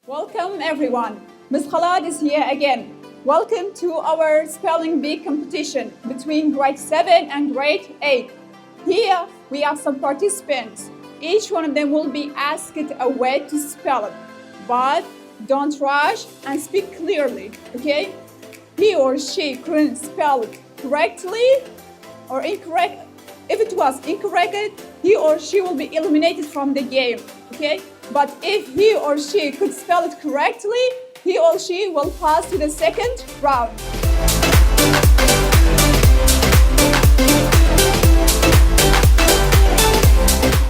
Welcome everyone. Ms. Khalad is here again. Welcome to our spelling bee competition between grade 7 and grade 8. Here we have some participants. Each one of them will be asked a way to spell it. But don't rush and speak clearly, okay? He or she couldn't spell it correctly or incorrect. If it was incorrect, he or she will be eliminated from the game, okay? But if he or she could spell it correctly, he or she will pass to the second round.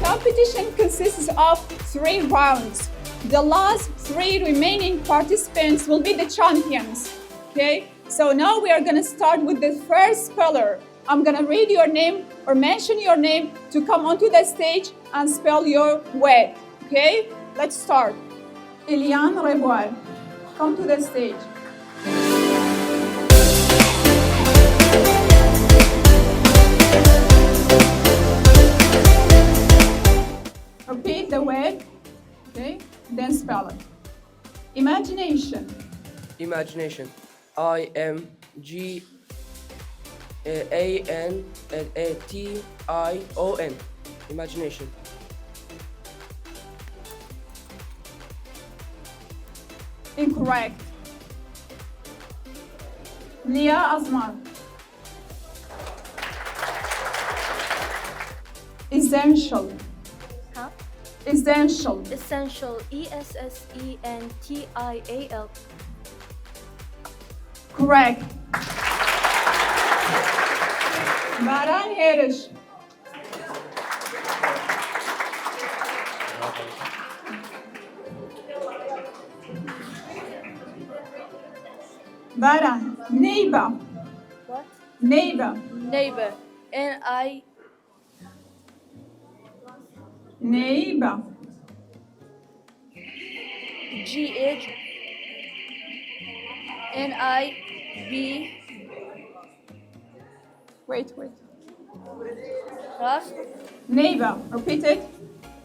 Competition consists of 3 rounds. The last 3 remaining participants will be the champions, okay? So now we are gonna start with the first speller. I'm gonna read your name or mention your name to come onto the stage and spell your word, okay? Let's start. Eliane Reboil, come to the stage. Repeat the word, okay? Then spell it. Imagination. Imagination. IMGANATION. Imagination. Incorrect. Lia Azman. Essential. Huh? Essential. Essential. ESSENTIAL. Correct. Baran Herish. Baran. Neighbor. What? Neighbor. Neighbor. N-I. Neighbor. G-H. N-I-B. Wait. Huh? Neighbor. Repeat it.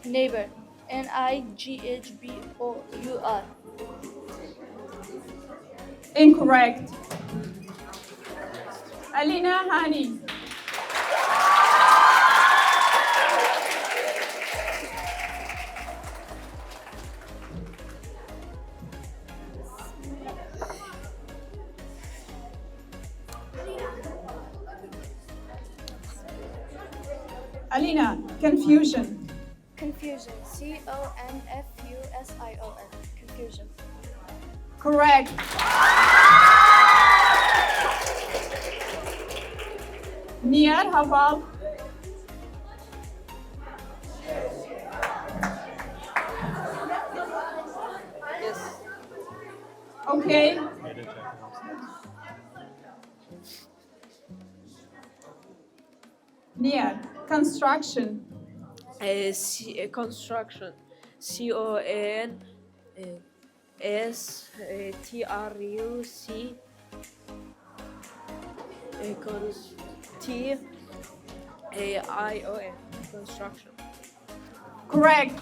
Neighbor. N-I-G-H-B-O-U-R. Incorrect. Alina Hani. Alina, confusion. Confusion. C-O-N-F-U-S-I-O-N. Confusion. Correct. Niyar Haval. Yes. Okay. Niyar, construction. Construction. CONSTRUC. TAION. Construction. Correct.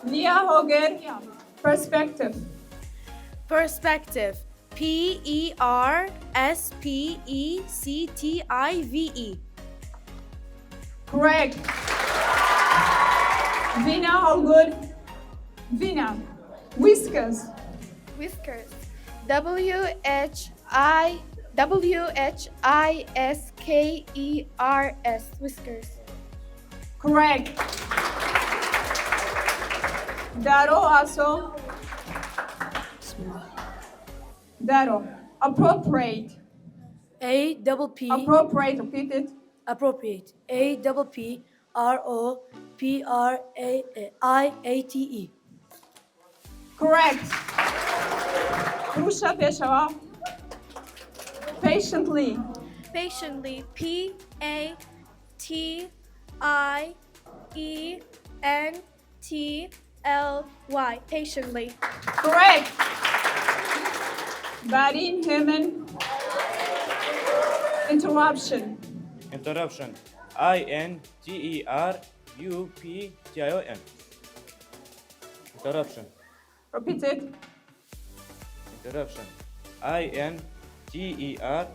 Lia Hoger, perspective. Perspective. PERSPECTIVE. Correct. Vina Holgood. Vina, whiskers. Whiskers. W-H-I-S-K-E-R-S. Whiskers. Correct. Daro also. Daro. Appropriate. APP. Appropriate. Repeat it. Appropriate. APPROPRIATE. Correct. Krusha Peshava. Patiently. Patiently. P-A-T-I-E-N-T-L-Y. Patiently. Correct. Barin Hemen. Interruption. Interruption. INTERRUPTION. Interruption. Repeat it. Interruption. interruption.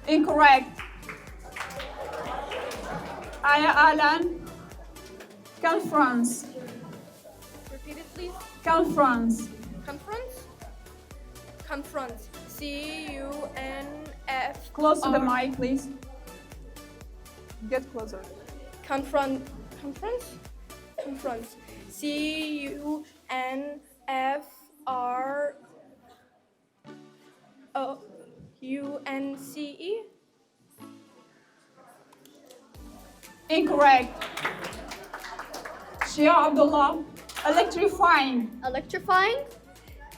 Incorrect. Aya Alan. Conference. Repeat it, please. Conference. Confront. Confront. C-U-N-F. Close to the mic, please. Get closer. Confront. Confront. Confront. C-U-N-F-R-O-U-N-C-E. Incorrect. Shia Abdullah. Electrifying. Electrifying.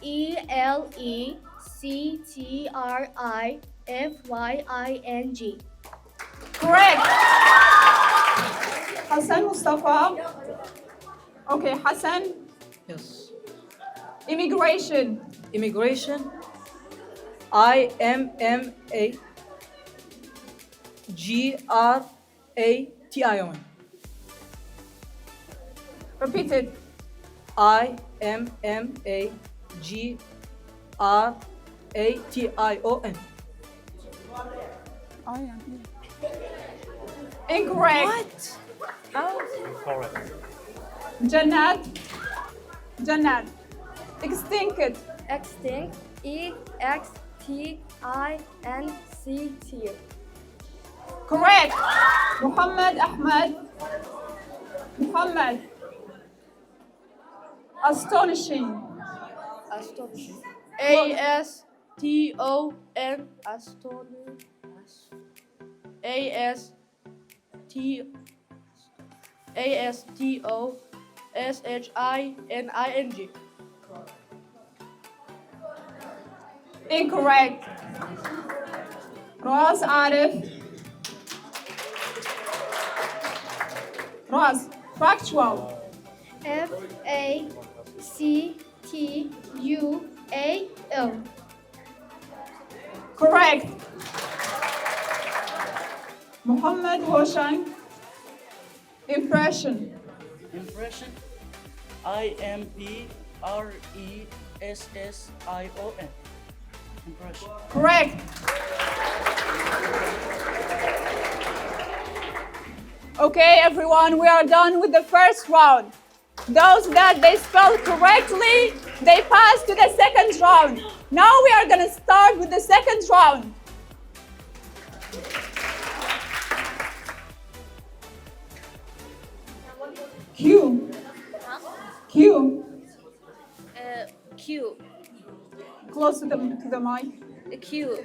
E-L-E-C-T-R-I-F-Y-I-N-G. Correct. Hassan Mustafa. Okay, Hassan. Yes. Immigration. Immigration. I-M-M-A-G-R-A-T-I-O-N. Repeat it. I-M-M-A-G-R-A-T-I-O-N. Incorrect. Correct. Jannat. Jannat. Extinct. Extinct. E-X-T-I-N-C-T. Correct. Muhammad Ahmad. Muhammad. Astonishing. Astonishing. A-S-T-O-N. Astonishing. A-S-T-O-S-H-I-N-I-N-G. Incorrect. Raz Arif. Raz. Factual. F-A-C-T-U-A-L. Correct. Muhammad Hoshan. Impression. Impression. I-M-P-R-E-S-S-I-O-N. Impression. Correct. Okay, everyone, we are done with the first round. Those that they spelled correctly, they pass to the second round. Now we are going to start with the second round. Q. Q. Q. Close to the mic. Q.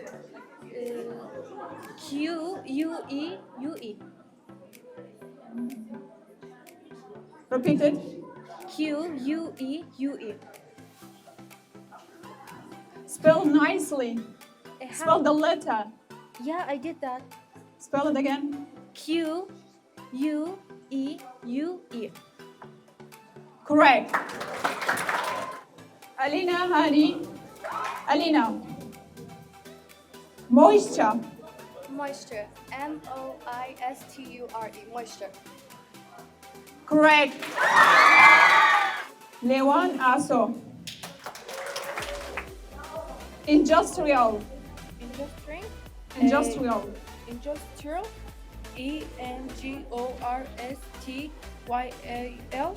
Q-U-E-U-E. Repeat it. Q-U-E-U-E. Spell nicely. Spell the letter. Yeah, I did that. Spell it again. Q-U-E-U-E. Correct. Alina Hani. Alina. Moisture. Moisture. M-O-I-S-T-U-R-E. Moisture. Correct. Nēwan Aso. Industrial. Industrial. Industrial. Industrial. E-N-G-O-R-S-T-Y-A-L.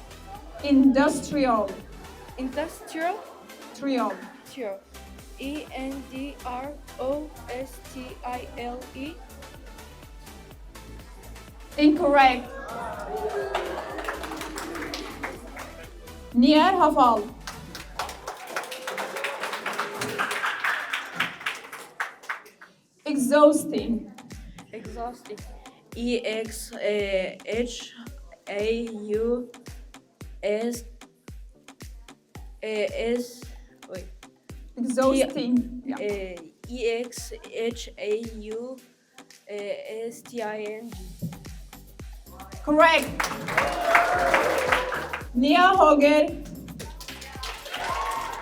Industrial. Industrial. Trial. Industrial. E-N-D-R-O-S-T-I-L-E. Incorrect. Near Hafal. Exhausting. Exhausting. E-X-A-U-S-S. Wait. Exhausting. Yeah. E-X-H-A-U-S-T-I-N-G. Correct. Nia Hoger.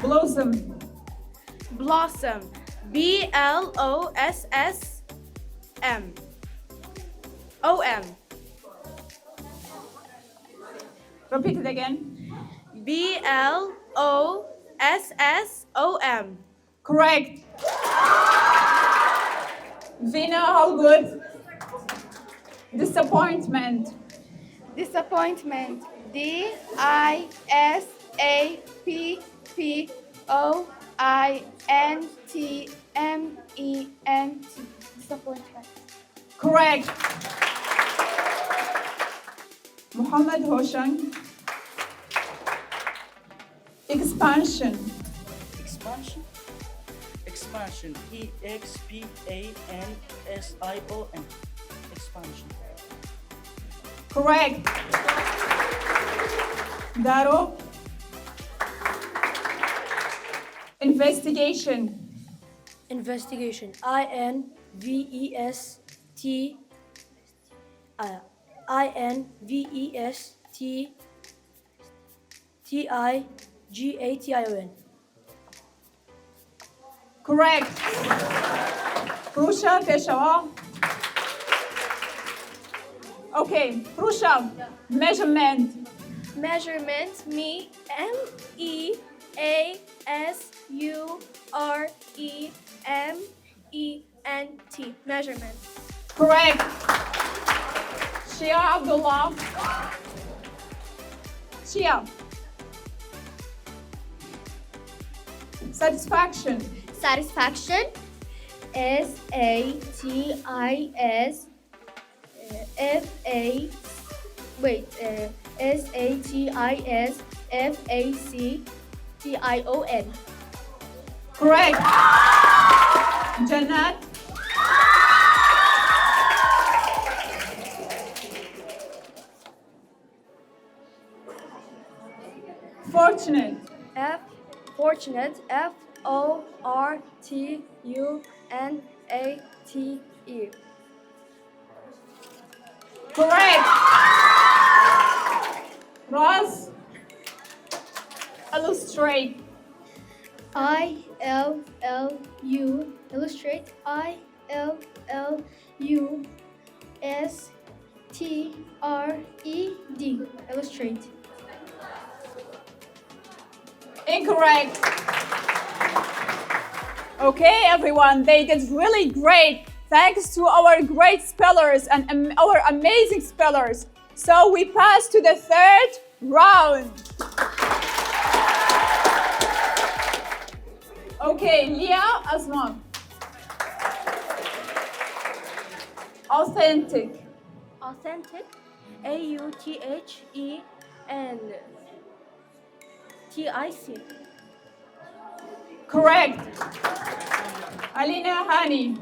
Blossom. Blossom. B-L-O-S-S-M. O-M. Repeat it again. BLOSSOM. Correct. Vina, how good? Disappointment. Disappointment. DISAPPOINTMENT. Disappointment. Correct. Muhammad Hoshan. Expansion. Expansion. Expansion. EXPANSION. Expansion. Correct. Daro. Investigation. Investigation. INVESTIGATION. Correct. Prusha Peshawar. Okay, Prusha. Measurement. Measurement. MEASUREMENT. Measurement. Correct. Shia Abdullah. Shia. Satisfaction. Satisfaction. SATISFACTION. Correct. Jannat. Fortunate. Fortunate. FORTUNATE. Correct. Ross. Illustrate. ILLU. Illustrate. ILLUSTRED. Illustrate. Incorrect. Okay, everyone, they did really great. Thanks to our great spellers and our amazing spellers. So we pass to the third round. Okay, Leah Asman. Authentic. Authentic. AUTHENTIC. Correct. Alina Hani.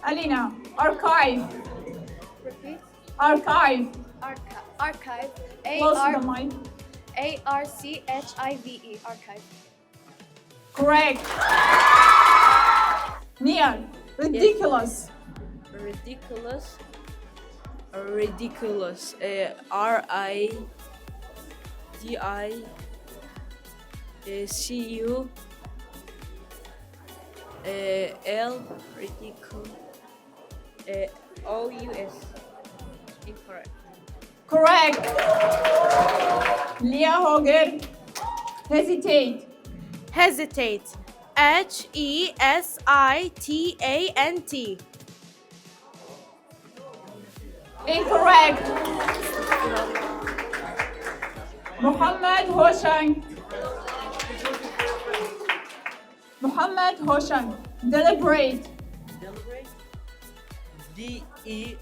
Alina, archive. Repeat. Archive. Archive. Close to the mic. ARCHIVE. Archive. Correct. Nian, ridiculous. Ridiculous. RIDICULOUS. Incorrect. Correct. Leah Hoger, hesitate. Hesitate. HESITANT. Incorrect. Muhammad Hoshan. Muhammad Hoshan, deliberate. Deliberate. DELIBRATE.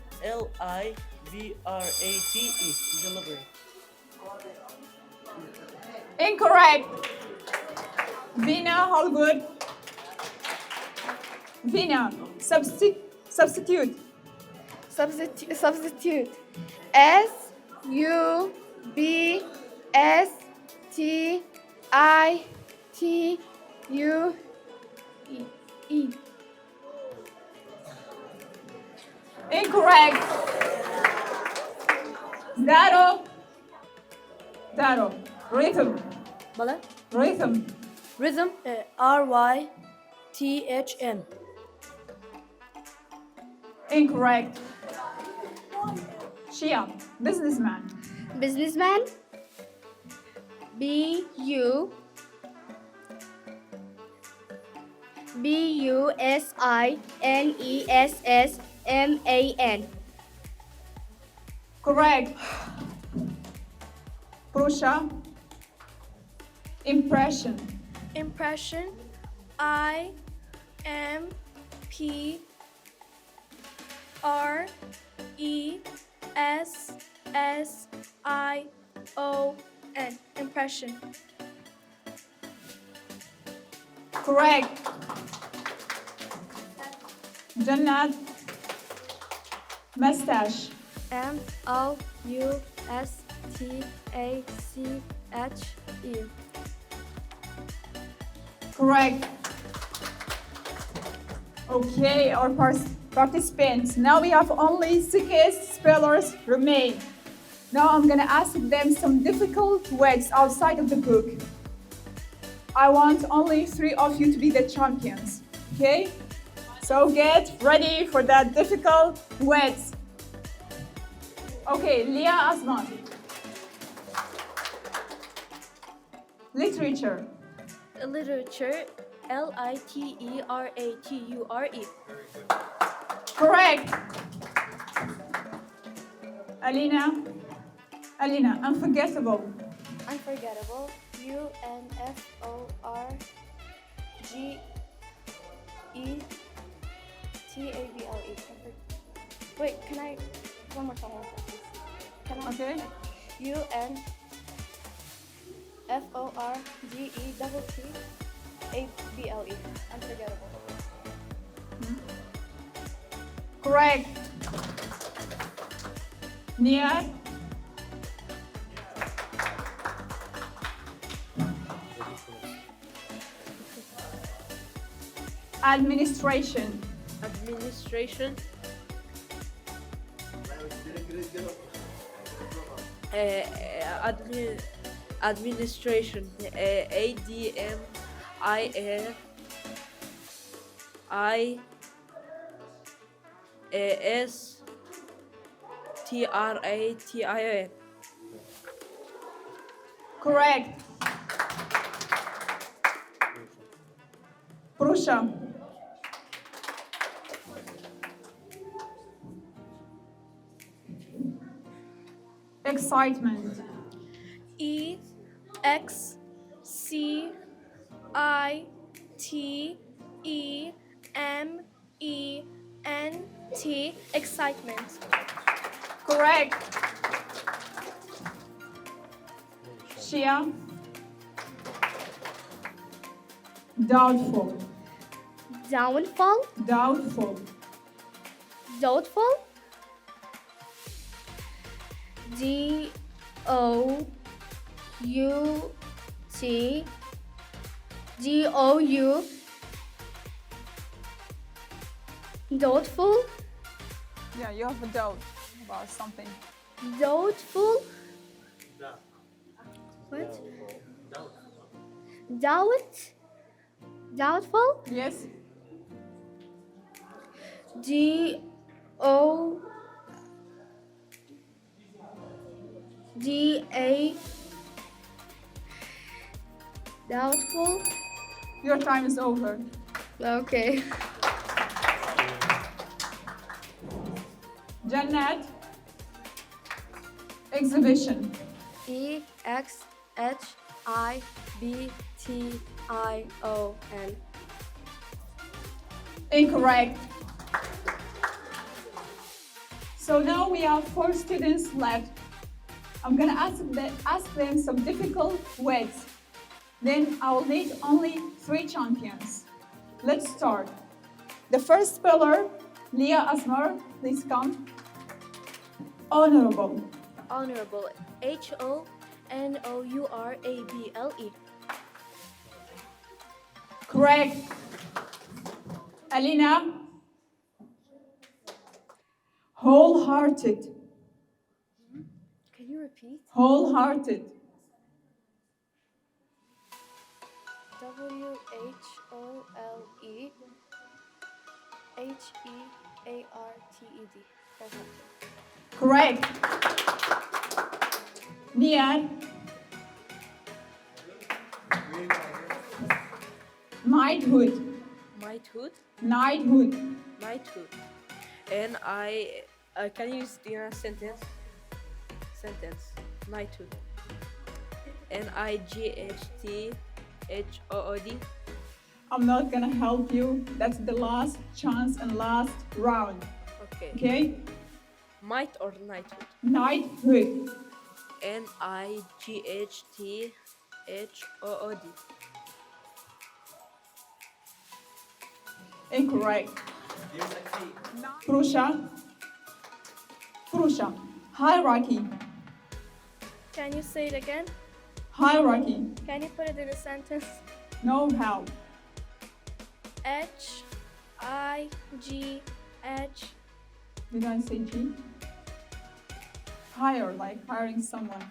Deliberate. Incorrect. Vina Holgood. Vina, substitute. Substitute. SUBSTITUE. Incorrect. Daro. Rhythm. Bale? Rhythm. Rhythm. RYTHM. Incorrect. Shia, businessman. Businessman. Busnessman. Correct. Prusha, impression. Impression. IMPRESSION. Impression. Correct. Jannat, mustache. MOUSTACHE. Correct. Okay, our participants. Now we have only 6 spellers remain. Now I'm gonna ask them some difficult words outside of the book. I want only 3 of you to be the champions, okay? So get ready for that difficult words. Okay, Leah Asman. Literature. Literature. LITERATURE. Correct. Alina, unforgettable. Unforgettable. UNFORGETABLE. Wait, can I? One more time. Can I? Okay. UNFORGETTABLE. Unforgettable. Correct. Nia. Administration. Administration. Administration. ADMINISTRATION. Correct. Prusha. Excitement. EXCITEMENT. Excitement. Correct. Shia. Doubtful. Downfall. Doubtful. Doubtful. DOUT. Doubtful. Yeah, you have a doubt about something. Doubtful. What? Doubt. Doubtful. Yes. DODA. Doubtful. Your time is over. Okay. Jannat. Exhibition. EXHIBTION. Incorrect. So now we have 4 students left. I'm gonna ask them some difficult words. Then I will need only 3 champions. Let's start. The first speller, Leah Asmar, please come. Honorable. Honorable. HONOURABLE. Correct. Alina. Wholehearted. Can you repeat? Wholehearted. WHOLEHEARTED. That's it. Correct. Nian. Knighthood. Knighthood. Knighthood. Knighthood. And can you use it in a sentence? Sentence. Knighthood. NIGHTHOOD. I'm not gonna help you. That's the last chance and last round. Okay. Okay? Might or knighthood? Knighthood. NIGHTHOOD. Incorrect. Prussia. Prussia. Hierarchy. Can you say it again? Hierarchy. Can you put it in a sentence? No how. HIGH. Did I say G? Hire, like hiring someone.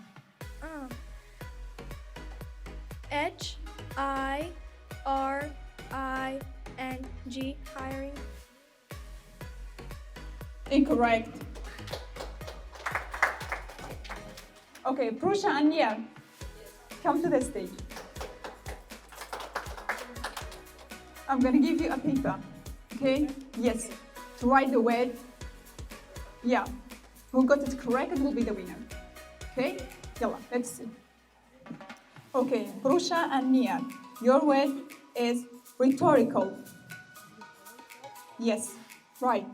HIRING. Hiring. Incorrect. Okay, Prussia and Nia, come to the stage. I'm gonna give you a paper, okay? Yes, to write the word. Yeah, who got it correct will be the winner. Okay? Yalla, let's see. Okay, Prussia and Nia, your word is rhetorical. Yes, right.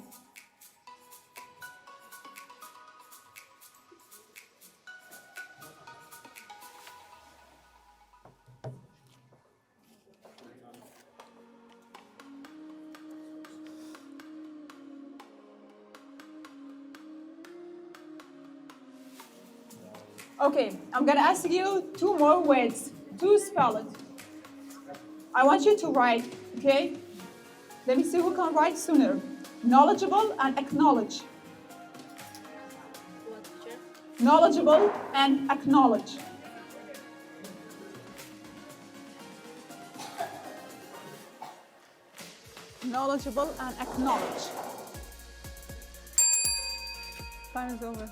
Okay, I'm gonna ask you two more words to spell it. I want you to write, okay? Let me see who can write sooner. Knowledgeable and acknowledge. What, teacher? Knowledgeable and acknowledge. Knowledgeable and acknowledge. Time is over.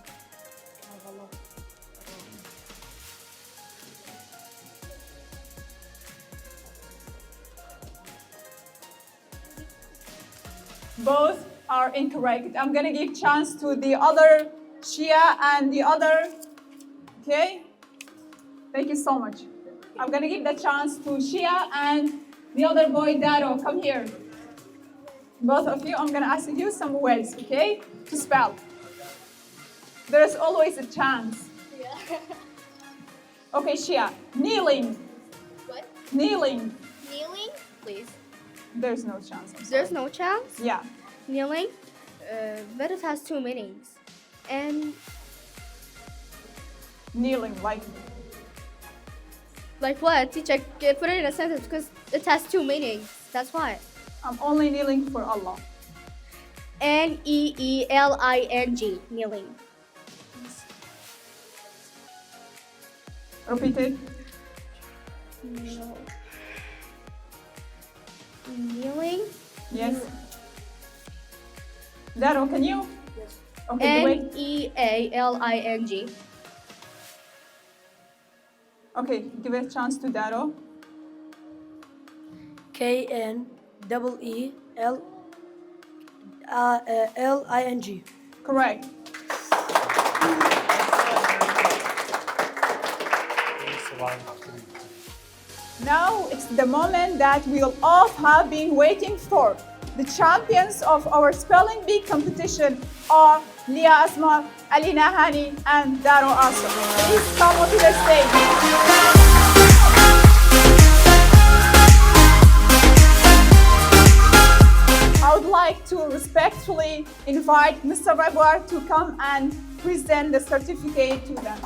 Both are incorrect. I'm gonna give chance to the other Shia and the other, okay? Thank you so much. I'm gonna give the chance to Shia and the other boy, Daro. Come here. Both of you, I'm gonna ask you some words, okay? To spell. There's always a chance. Yeah. Okay, Shia, kneeling. What? Kneeling. Kneeling? Please. There's no chance. I'm There's sorry. no chance? Yeah. Kneeling? But it has two meanings. And Kneeling, like, what? Teacher, put it in a sentence because it has two meanings. That's why. I'm only kneeling for Allah. Neeling. Kneeling. Repeat it. No. Kneeling? Yes. Daro, can you? Yes. Okay, do it. Nealing. Okay, give a chance to Daro. KNEELLING. Correct. Now it's the moment that we all have been waiting for. The champions of our spelling bee competition are Lia Asma, Alina Hani, and Daro Asam. Please come onto the stage. I would like to respectfully invite Mr. Rebar to come and present the certificate to them.